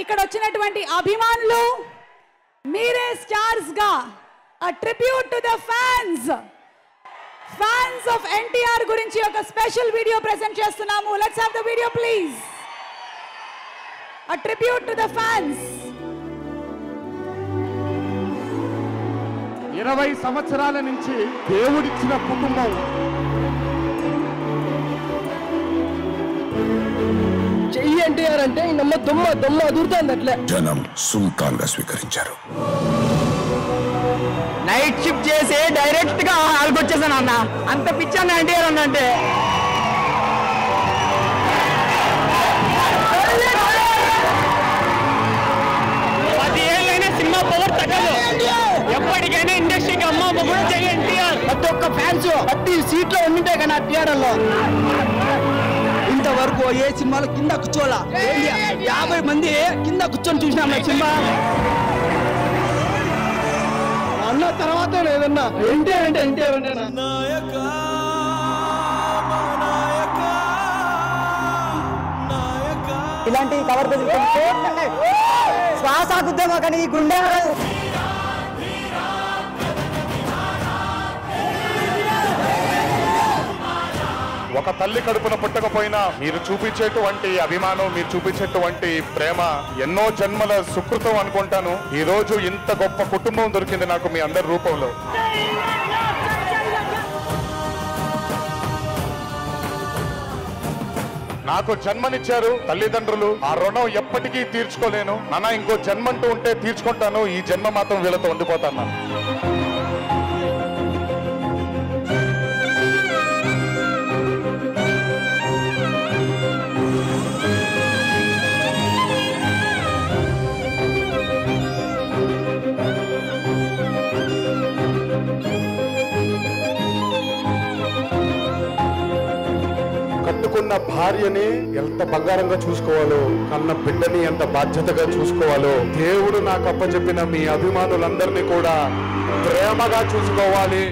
ఇక్కడ వచ్చినటువంటి అభిమానులు మీరే స్టార్స్ గా a tribute to the fans of NTR గురించి ఒక స్పెషల్ వీడియో ప్రెజెంట్ చేస్తున్నాము. Let's have the video please. A tribute to the fans. 20 సంవత్సరాల నుంచి దేవుడిచ్చిన కుటుంబం చెయ్యి ఎన్టీఆర్ అంటే నమ్మ దొమ్మ అదురుతుంది అట్లే. జనం సుల్తాన్ గా స్వీకరించారు. నైట్ షిఫ్ట్ చేసి డైరెక్ట్ గా హాల్కి వచ్చేసాను అన్న. అంత పిచ్చాను ఎన్టీఆర్ అన్న అంటే. సినిమా పవర్ తగ్గదు. ఎప్పటికైనా ఇండస్ట్రీకి అమ్మ మొగుడు చెయ్యి ఎన్టీఆర్. ప్రతి ఒక్క ఫ్యాన్స్ ప్రతి సీట్ లో ఉండింటే కానీ ఆ థియేటర్ లో ఇంతవరకు ఏ సినిమాలో కింద కూర్చోలా. 50 మంది కింద కూర్చొని చూసినాం సినిమా. అన్న తర్వాత లేదన్నా ఎన్టీఆర్ అంటే ఎన్టీఆర్ అంటే ఇలాంటి కవర్ శ్వాస గుద్దేమో కానీ ఈ గుండె ఒక తల్లి కడుపున పుట్టకపోయినా మీరు చూపించేటువంటి అభిమానం, మీరు చూపించేటువంటి ప్రేమ ఎన్నో జన్మల సుకృతం అనుకుంటాను. ఈ రోజు ఇంత గొప్ప కుటుంబం దొరికింది నాకు మీ అందరి రూపంలో. నాకు జన్మనిచ్చారు తల్లిదండ్రులు, ఆ రుణం ఎప్పటికీ తీర్చుకోలేను. నాన్న ఇంకో జన్మంటూ ఉంటే తీర్చుకుంటాను, ఈ జన్మ మాత్రం వీళ్ళతో ఉండిపోతాను. కట్టుకున్న భార్యని ఎంత బంగారంగా చూసుకోవాలో, కన్న బిడ్డని ఎంత బాధ్యతగా చూసుకోవాలో దేవుడు నాకు అప్పచెప్పిన మీ అభిమానులందరినీ కూడా ప్రేమగా చూసుకోవాలి.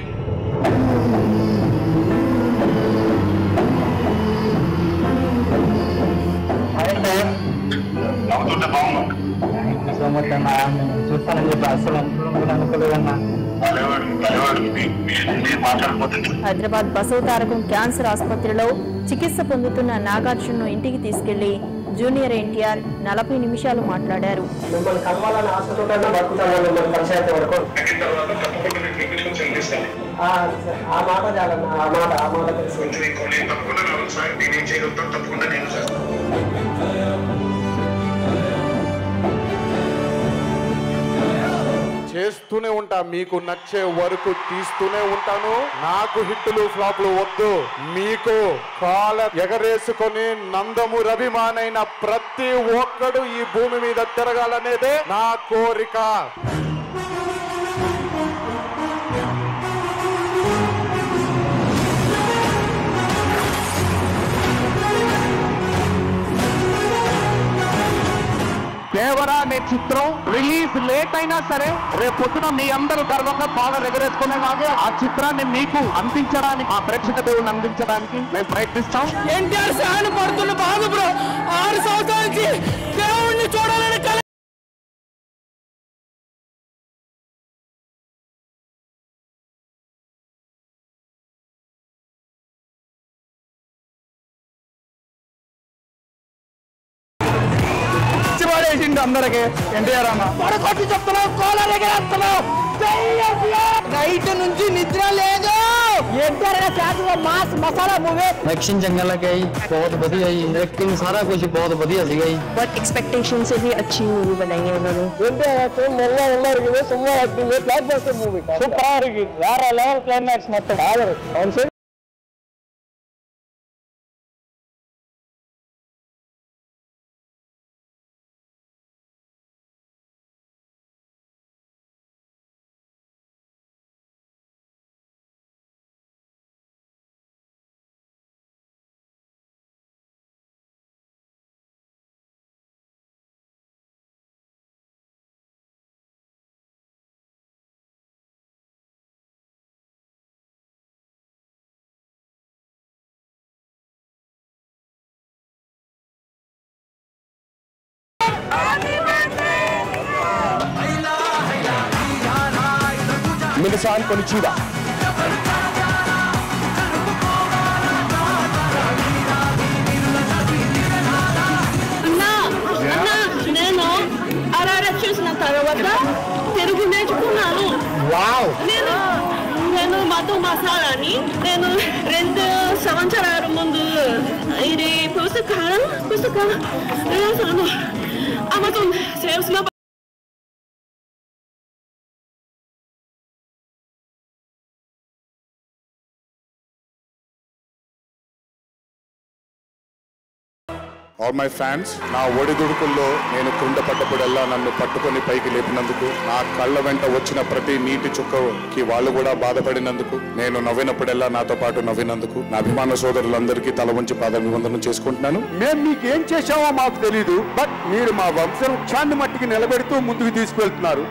హైదరాబాద్ బసవతారకం క్యాన్సర్ ఆసుపత్రిలో చికిత్స పొందుతున్న నాగార్జునను ఇంటికి తీసుకెళ్లి జూనియర్ ఎన్టీఆర్ 40 నిమిషాలు మాట్లాడారు. చేస్తూనే ఉంటా, మీకు నచ్చే వరకు తీస్తూనే ఉంటాను. నాకు హిట్టులు ఫ్లాప్లు వద్దు. మీకు కాల ఎగరేసుకొని నందమూరి అభిమానైన ప్రతి ఒక్కడు ఈ భూమి మీద తిరగాలనేదే నా కోరిక. దేవరా అనే చిత్రం రిలీజ్ లేట్ అయినా సరే రేపు పొద్దున మీ అందరూ గర్వంగా బాగా ఎగరేసుకునేలాగే ఆ చిత్రాన్ని మీకు అందించడానికి, ఆ ప్రేక్షక దేవుని అందించడానికి మేము ప్రయత్నిస్తాం. ఎన్టీఆర్ సహాయం పడుతున్న బాధ బ్రో 6 సంవత్సరాల నుంచి దేవుణ్ణి చూడాలని అందరికి ఎన్టీఆర్ అన్న పడకొట్టి చెప్తున్నావు, కోలర్ ఎగరేస్తున్నావు. నైట్ నుంచి నిద్ర లేదు. एक्शन जंगल गई, बहुत बढ़िया ही एक्टिंग, सारा कुछ बहुत बढ़िया सी गई. बहुत एक्सपेक्टेशन से भी अच्छी मूवी बनाई है उन्होंने. సూపర్ వేరే లెవెల్ క్లైమాక్స్ మొత్తం. చాన్ కొనిచీదా. నేను RRF చూసిన తర్వాత తెలుగు నేర్చుకున్నాను. నేను మధు మసాలాని నేను 2 సంవత్సరాల ముందు ఇది పుస్తకాలు రాశాను. అమెజాన్ సేల్స్ లో. ఆల్ మై ఫ్యాన్స్, నా ఒడిదుడుకుల్లో నేను కింద పడ్డప్పుడల్లా నన్ను పట్టుకొని పైకి లేపినందుకు, నా కళ్ళ వెంట వచ్చిన ప్రతి నీటి చుక్కకి వాళ్ళు కూడా బాధపడినందుకు, నేను నవ్వినప్పుడల్లా నాతో పాటు నవ్వినందుకు నా అభిమాన సోదరులందరికీ తల వంచి పాదాభివందనం చేసుకుంటున్నాను. మేము మీకేం చేశామో మాకు తెలీదు, బట్ మీరు మా వంశాన్ని మట్టికి నిలబెడుతూ ముందుకు తీసుకువెళ్తున్నారు.